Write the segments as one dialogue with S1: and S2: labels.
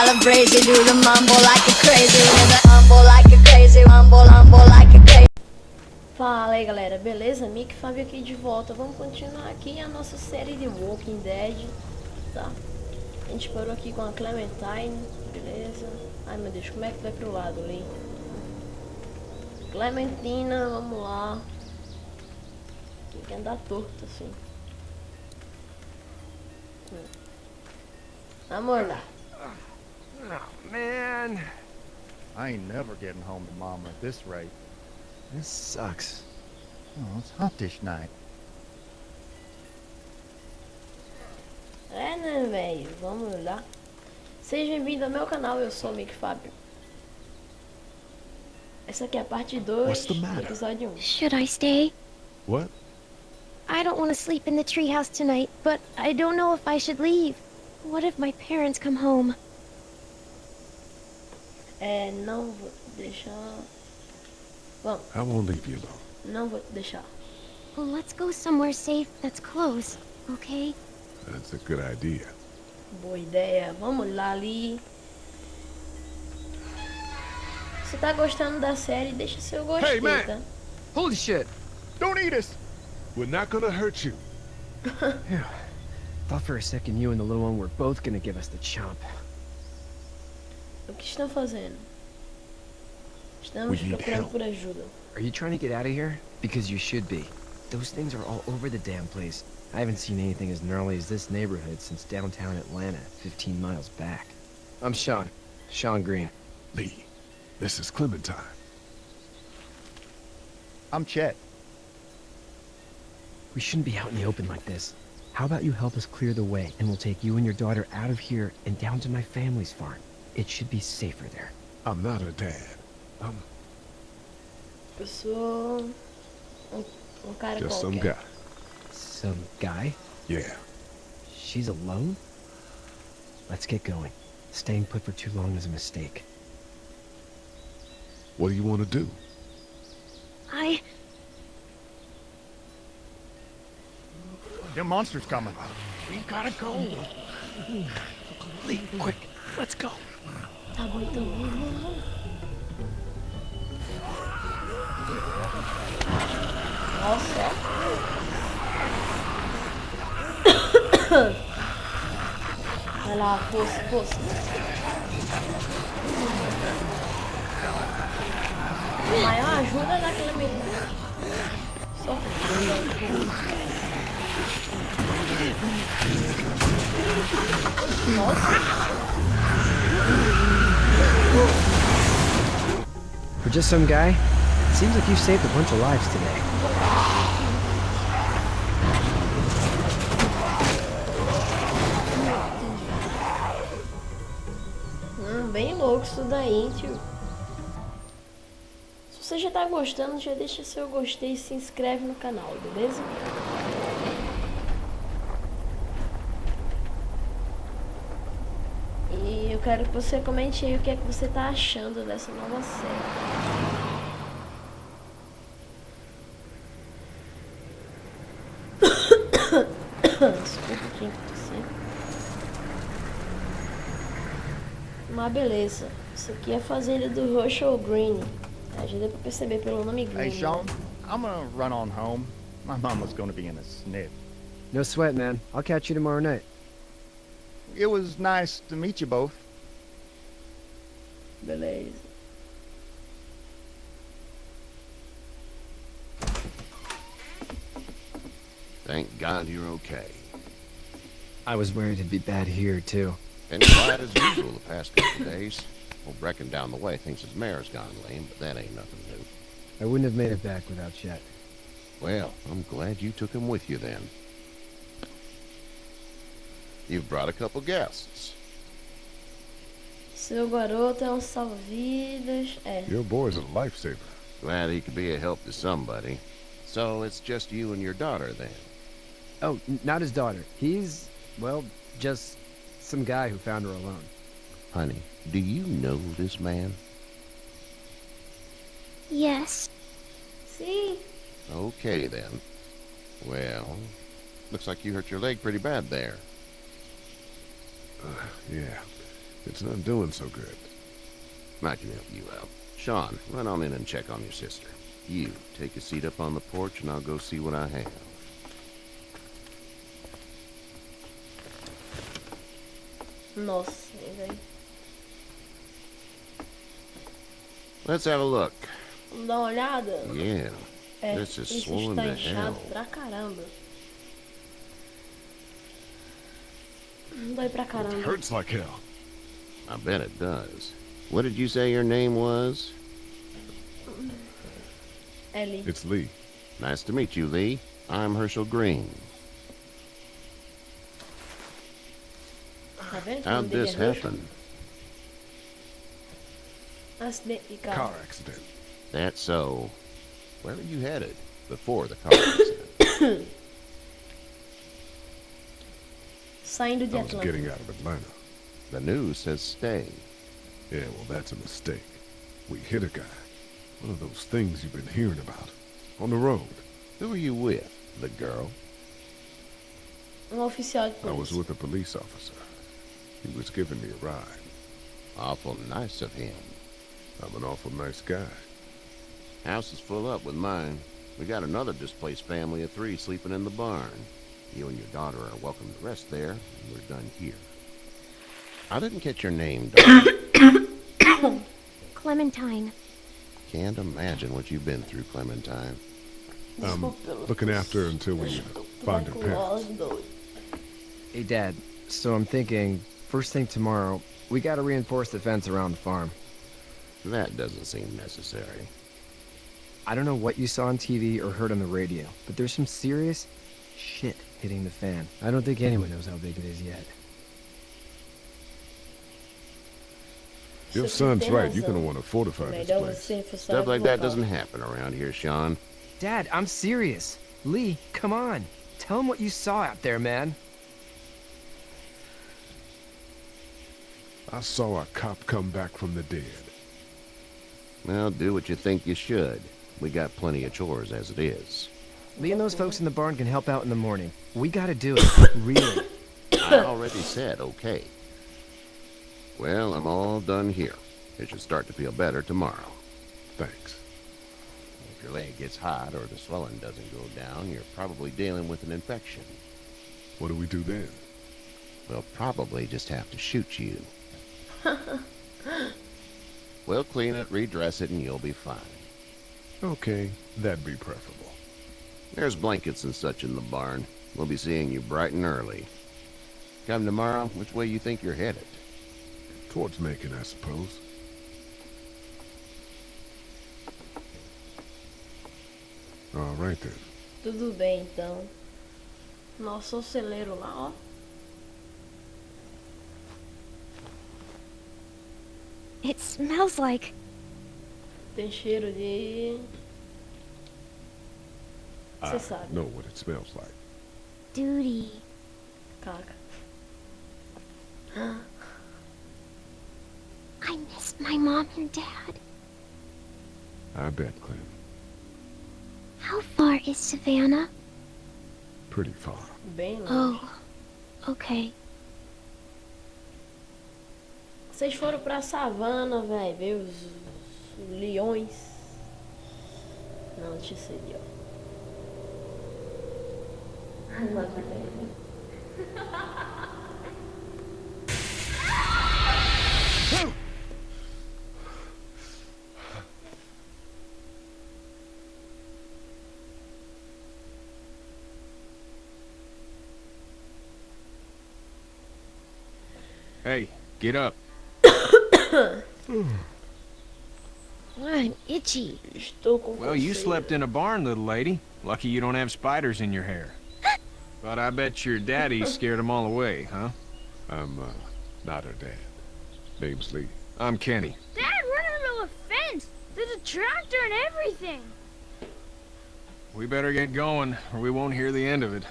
S1: celebrate, do the mambo like a crazy, mambo like a crazy, mambo like a crazy. Fala aí galera, beleza? MikFabio aqui de volta. Vamos continuar aqui a nossa série de Walking Dead, tá? A gente parou aqui com a Clementine, beleza? Ai meu Deus, como é que vai pro lado ali? Clementina, vamos lá. Tem que andar torto assim. Vamos lá.
S2: Oh, man.
S3: I ain't never getting home to Mama at this rate.
S2: This sucks.
S3: Oh, it's hot this night.
S1: É, né, velho? Vamos lá. Seja bem-vindo ao meu canal, eu sou o MikFabio. Essa aqui é a parte 2 do episódio 1.
S4: Should I stay?
S2: What?
S4: I don't want to sleep in the treehouse tonight, but I don't know if I should leave. What if my parents come home?
S1: É, não vou deixar... Vamos.
S2: I won't leave you alone.
S1: Não vou te deixar.
S4: Well, let's go somewhere safe that's close, okay?
S2: That's a good idea.
S1: Boa ideia. Vamos lá ali. Se tá gostando da série, deixa seu gostei,
S2: Hey, man.
S1: tá?
S2: Holy shit.
S3: Don't eat us!
S2: We're not gonna hurt you.
S5: Phew. Thought for a second you and the little one were both gonna give us the chomp.
S1: O que estão fazendo? Estamos
S2: We need
S1: procurando
S2: help.
S1: por ajuda.
S5: Are you trying to get out of here? Because you should be. Those things are all over the damn place. I haven't seen anything as gnarly as this neighborhood since downtown Atlanta, 15 miles back. I'm Sean. Sean Green.
S2: Lee, this is Clementine.
S3: I'm Chet.
S5: We shouldn't be out in the open like this. How about you help us clear the way, and we'll take you and your daughter out of here and down to my family's farm. It should be safer there.
S2: I'm not her dad. I'm
S1: Eu sou cara
S2: just some
S1: qualquer.
S2: guy.
S5: Some guy?
S2: Yeah.
S5: She's alone? Let's get going. Staying put for too long is a mistake.
S2: What do you want to do?
S3: Them monsters coming.
S5: We gotta go. Lee, quick, let's go.
S1: Tá bom, então vamos. Nossa. Vai lá, força, força. A maior ajuda daquela menina. Só
S5: For just some guy, seems like you saved a bunch of lives today.
S1: bem louco isso daí, tio. Se você já tá gostando, já deixa seu gostei e se inscreve no canal, beleza? E eu quero que você comente aí o que é que você tá achando dessa nova série. Desculpa, tinha que tossir. Mas beleza, isso aqui é a fazenda do Russell Green. Já deu pra perceber pelo nome Green.
S3: Hey, Sean, I'm gonna run on home. My mama's gonna be in a snip.
S5: No sweat, man. I'll catch you tomorrow night.
S3: It was nice to meet you both.
S1: Beleza.
S6: Thank God you're okay.
S5: I was worried it'd be bad here, too.
S6: Been quiet as usual the past couple of days. Old Brecken down the way thinks his mare's gone lame, but that ain't nothing new.
S5: I wouldn't have made it back without Chet.
S6: Well, I'm glad you took him with you then. You've brought a couple guests.
S1: Seu garoto é um salva-vidas. É.
S2: Your boy's a lifesaver.
S6: Glad he could be a help to somebody. So it's just you and your daughter then?
S5: Oh, not his daughter. He's, well, just some guy who found her alone.
S6: Honey, do you know this man?
S4: Yes.
S1: Sim.
S6: Okay then. Well, looks like you hurt your leg pretty bad there.
S2: Yeah. It's not doing so good.
S6: I can help you out. Sean, run on in and check on your sister. You, take a seat up on the porch and I'll go see what I have.
S1: Nossa, velho.
S6: Let's have a look.
S1: Vamos dar uma olhada?
S6: Yeah,
S1: É,
S6: this is
S1: isso
S6: swollen
S1: está
S6: to
S1: inchado
S6: hell.
S1: pra caramba. Dói pra
S2: It
S1: caramba.
S2: hurts like hell.
S6: I bet it does. What did you say your name was?
S1: Ellie.
S2: It's Lee.
S6: Nice to meet you, Lee. I'm Herschel Green.
S1: Tá vendo?
S6: How'd this happen?
S1: Acidente de carro.
S2: Car accident.
S6: That's so. Where were you headed before the car accident?
S1: Saindo de
S2: I was
S1: Atlanta.
S2: getting out of Atlanta.
S6: The news says stay.
S2: Yeah, well, that's a mistake. We hit a guy. One of those things you've been hearing about. On the road.
S6: Who are you with? The girl?
S1: Oficial de
S2: I was
S1: polícia.
S2: with a police officer. He was giving me a ride.
S6: Awful nice of him.
S2: I'm an awful nice guy.
S6: House is full up with mine. We got another displaced family of 3 sleeping in the barn. You and your daughter are welcome to rest there, and we're done here. I didn't catch your name, darling.
S4: Clementine.
S6: Can't imagine what you've been through, Clementine.
S2: I'm looking after her until we find her parents.
S5: Hey, Dad. So I'm thinking, first thing tomorrow, we gotta reinforce the fence around the farm.
S6: That doesn't seem necessary.
S5: I don't know what you saw on TV or heard on the radio, but there's some serious shit hitting the fan. I don't think anyone knows how big it is yet.
S2: Your son's right. You're gonna want to fortify this
S1: Melhor
S2: place.
S1: você forçar
S6: Stuff
S1: o
S6: like that
S1: local.
S6: doesn't happen around here, Sean.
S5: Dad, I'm serious. Lee, come on. Tell him what you saw out there, man.
S2: I saw a cop come back from the dead.
S6: Well, do what you think you should. We got plenty of chores as it is.
S5: Lee and those folks in the barn can help out in the morning. We gotta do it. Really.
S6: I already said okay. Well, I'm all done here. It should start to feel better tomorrow.
S2: Thanks.
S6: If your leg gets hot or the swelling doesn't go down, you're probably dealing with an infection.
S2: What do we do then?
S6: We'll probably just have to shoot you. We'll clean it, redress it, and you'll be fine.
S2: Okay, that'd be preferable.
S6: There's blankets and such in the barn. We'll be seeing you bright and early. Come tomorrow, which way you think you're headed?
S2: Towards Macon, I suppose. All right then.
S1: Tudo bem, então. Nosso celeiro lá, ó.
S4: It smells like...
S1: Tem cheiro de... Você
S2: I
S1: sabe.
S2: know what it smells like.
S4: duty.
S1: Caca.
S4: I miss my mom and dad.
S2: I bet, Clem.
S4: How far is Savannah?
S2: Pretty far.
S1: Bem longe.
S4: Oh, okay.
S1: Vocês foram pra savana, velho, ver os leões. Não, deixa eu ser ali, ó.
S3: Hey, get up.
S4: I'm itchy.
S1: Estou com
S3: Well, you
S1: coceira.
S3: slept in a barn, little lady. Lucky you don't have spiders in your hair. But I bet your daddy scared them all away, huh?
S2: I'm, not her dad. Name's Lee.
S3: I'm Kenny.
S7: Dad, run into a fence! There's a tractor and everything!
S3: We better get going, or we won't hear the end of it.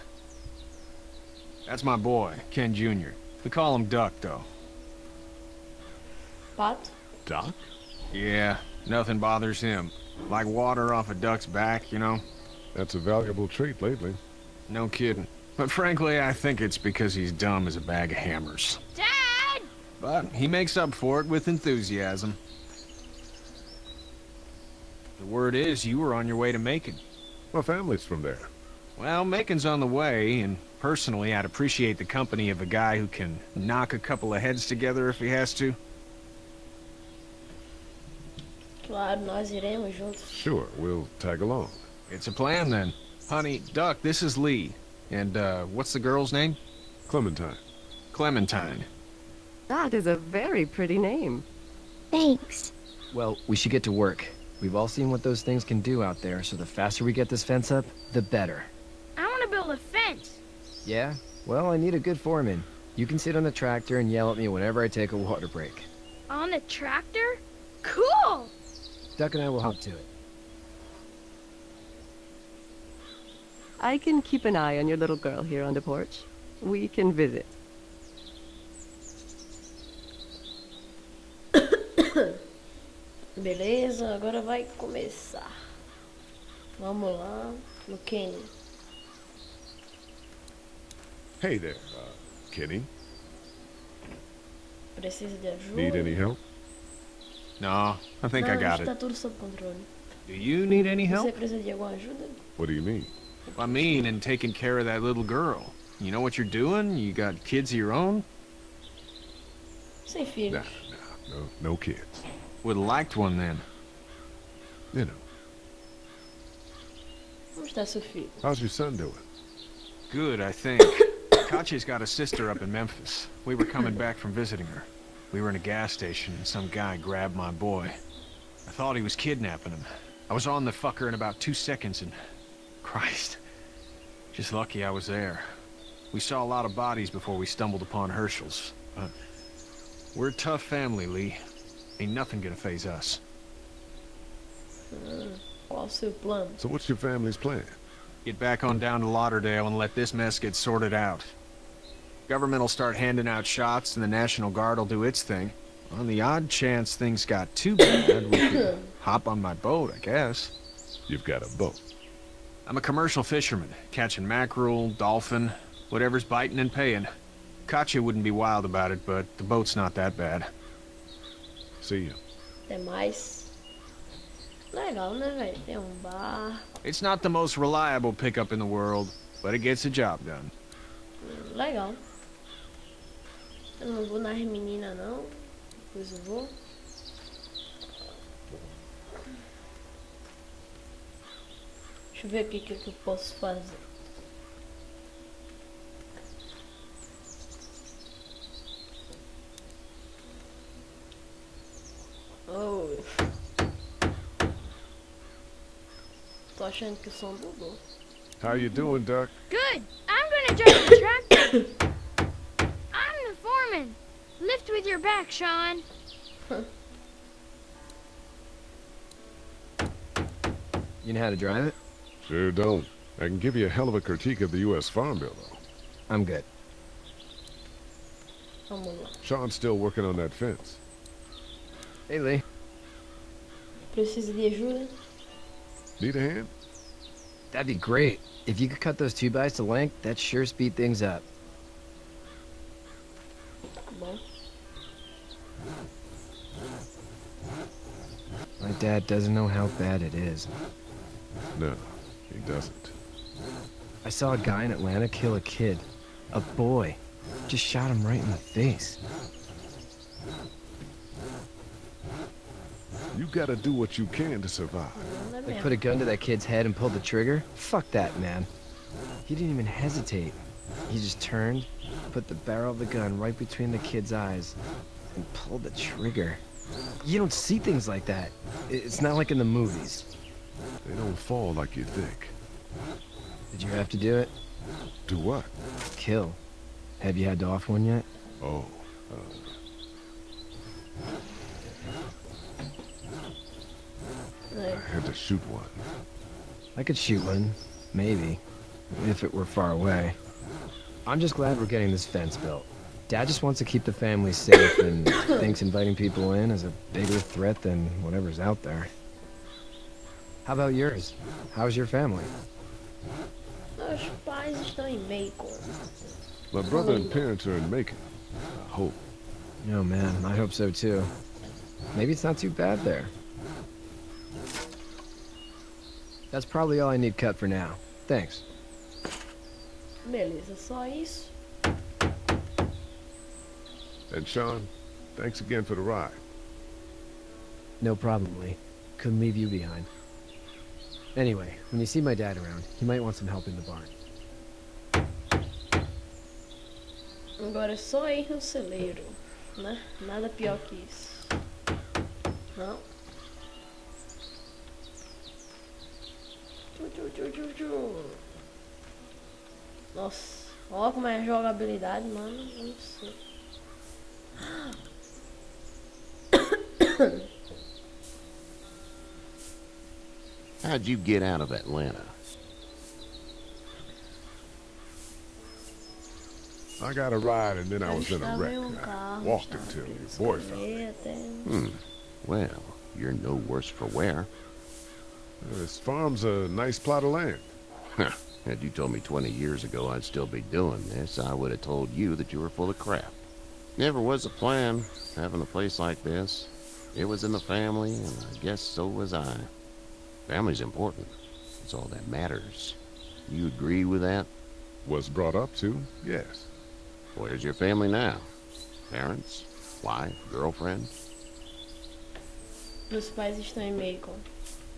S3: That's my boy, Ken Jr. We call him Duck, though.
S1: Pato?
S2: Doc?
S3: Yeah, nothing bothers him. Like water off a duck's back, you know?
S2: That's a valuable trait lately.
S3: No kidding. But frankly, I think it's because he's dumb as a bag of hammers.
S7: Dad!
S3: But he makes up for it with enthusiasm. The word is you were on your way to Macon.
S2: My family's from there.
S3: Well, Macon's on the way, and personally, I'd appreciate the company of a guy who can knock a couple of heads together if he has to.
S1: Claro, nós iremos juntos.
S2: Sure, we'll tag along.
S3: It's a plan, then. Honey, Duck, this is Lee. And, what's the girl's name?
S2: Clementine.
S3: Clementine.
S8: That is a very pretty name.
S4: Thanks.
S5: Well, we should get to work. We've all seen what those things can do out there, so the faster we get this fence up, the better.
S7: I want to build a fence.
S5: Yeah? Well, I need a good foreman. You can sit on the tractor and yell at me whenever I take a water break.
S7: On the tractor? Cool!
S5: Duck and I will hop to it.
S8: I can keep an eye on your little girl here on the porch. We can visit.
S1: Beleza, agora vai começar. Vamos lá, no Kenny.
S2: Hey there, Kenny.
S1: Precisa de ajuda?
S2: Need any help?
S3: No, I think I
S1: Não,
S3: got
S1: está
S3: it.
S1: tudo sob controle.
S3: Do you need any
S1: Você
S3: help?
S1: precisa de alguma ajuda?
S2: What do you mean?
S3: I mean, in taking care of that little girl. You know what you're doing? You got kids of your own?
S1: Sem filhos.
S2: No kids.
S3: Would've liked one then.
S2: You know.
S1: Como está seu filho?
S2: How's your son doing?
S3: Good, I think. Katya's got a sister up in Memphis. We were coming back from visiting her. We were in a gas station and some guy grabbed my boy. I thought he was kidnapping him. I was on the fucker in about 2 seconds and... Christ. Just lucky I was there. We saw a lot of bodies before we stumbled upon Herschel's. We're a tough family, Lee. Ain't nothing gonna faze us.
S1: Qual o seu plano?
S2: So what's your family's plan?
S3: Get back on down to Lauderdale and let this mess get sorted out. Government will start handing out shots and the National Guard will do its thing. On the odd chance things got too bad, we could hop on my boat, I guess.
S2: You've got a boat.
S3: I'm a commercial fisherman, catching mackerel, dolphin, whatever's biting and paying. Katya wouldn't be wild about it, but the boat's not that bad.
S2: See you.
S1: Até mais. Legal, né, velho? Tem bar.
S3: It's not the most reliable pickup in the world, but it gets the job done.
S1: Legal. Eu não vou nas meninas, não. Depois eu vou. Deixa eu ver aqui o que eu posso fazer. Oh. Tô achando que o som bugou.
S2: How you doing, Duck?
S7: Good. I'm gonna drive the tractor. I'm the foreman. Lift with your back, Sean.
S5: You know how to drive it?
S2: Sure don't. I can give you a hell of a critique of the U.S. Farm Bill, though.
S5: I'm good.
S1: Vamos lá.
S2: Sean's still working on that fence.
S5: Hey, Lee.
S1: Precisa de ajuda?
S2: Need a hand?
S5: That'd be great. If you could cut those 2x to length, that'd sure speed things up.
S1: Bom.
S5: My dad doesn't know how bad it is.
S2: No, he doesn't.
S5: I saw a guy in Atlanta kill a kid. A boy. Just shot him right in the face.
S2: You gotta do what you can to survive.
S1: Não é
S5: They
S1: mesmo.
S5: put a gun to that kid's head and pulled the trigger? Fuck that, man. He didn't even hesitate. He just turned, put the barrel of the gun right between the kid's eyes, and pulled the trigger. You don't see things like that. It's not like in the movies.
S2: They don't fall like you think.
S5: Did you have to do it?
S2: Do what?
S5: Kill. Have you had to off one yet?
S2: Oh,
S1: É.
S2: I had to shoot one.
S5: I could shoot one. Maybe. If it were far away. I'm just glad we're getting this fence built. Dad just wants to keep the family safe and thinks inviting people in is a bigger threat than whatever's out there. How about yours? How's your family?
S1: Meus pais estão em Macon.
S2: My brother and parents are in Macon. I hope.
S5: Oh man, I hope so too. Maybe it's not too bad there. That's probably all I need cut for now. Thanks.
S1: Beleza, só isso.
S2: And Sean, thanks again for the ride.
S5: No problem, Lee. Couldn't leave you behind. Anyway, when you see my dad around, he might want some help in the barn.
S1: Agora é só ir no celeiro, né? Nada pior que isso. Não. Nossa, ó como é a jogabilidade, mano. Não sei.
S6: How'd you get out of Atlanta?
S2: I got a ride and then I was in a wreck. I walked until your boy found me.
S6: Well, you're no worse for wear.
S2: This farm's a nice plot of land.
S6: Had you told me 20 years ago I'd still be doing this, I would have told you that you were full of crap. Never was a plan, having a place like this. It was in the family, and I guess so was I. Family's important. It's all that matters. You agree with that?
S2: Was brought up to, yes.
S6: Where's your family now? Parents? Wife? Girlfriend?
S1: Meus pais estão em Macon.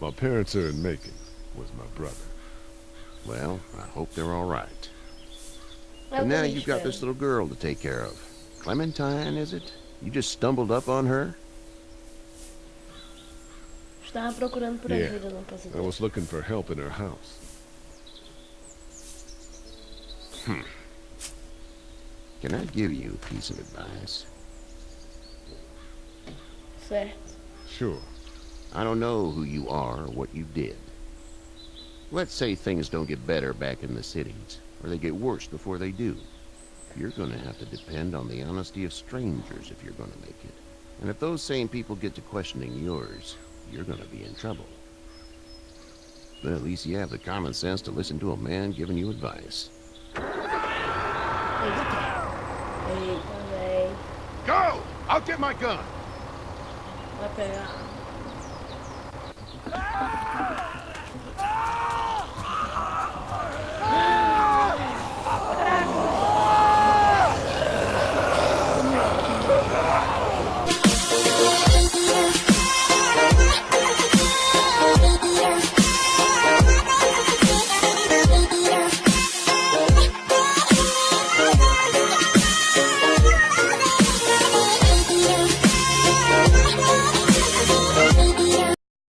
S2: My parents are in Macon, was my brother.
S6: Well, I hope they're all right.
S1: Eu
S6: And now
S1: também
S6: you've got
S1: espero.
S6: this little girl to take care of. Clementine, is it? You just stumbled up on her?
S1: Estava procurando por
S2: Yeah,
S1: ajuda no casa
S2: I
S1: dele.
S2: was looking for help in her house.
S6: Can I give you a piece of advice?
S1: Certo.
S2: Sure.
S6: I don't know who you are or what you did. Let's say things don't get better back in the cities, or they get worse before they do. You're gonna have to depend on the honesty of strangers if you're gonna make it. And if those same people get to questioning yours, you're gonna be in trouble. But at least you have the common sense to listen to a man giving you advice.
S1: Eita, véi.
S2: Go! I'll get my gun!
S1: Vai pegar.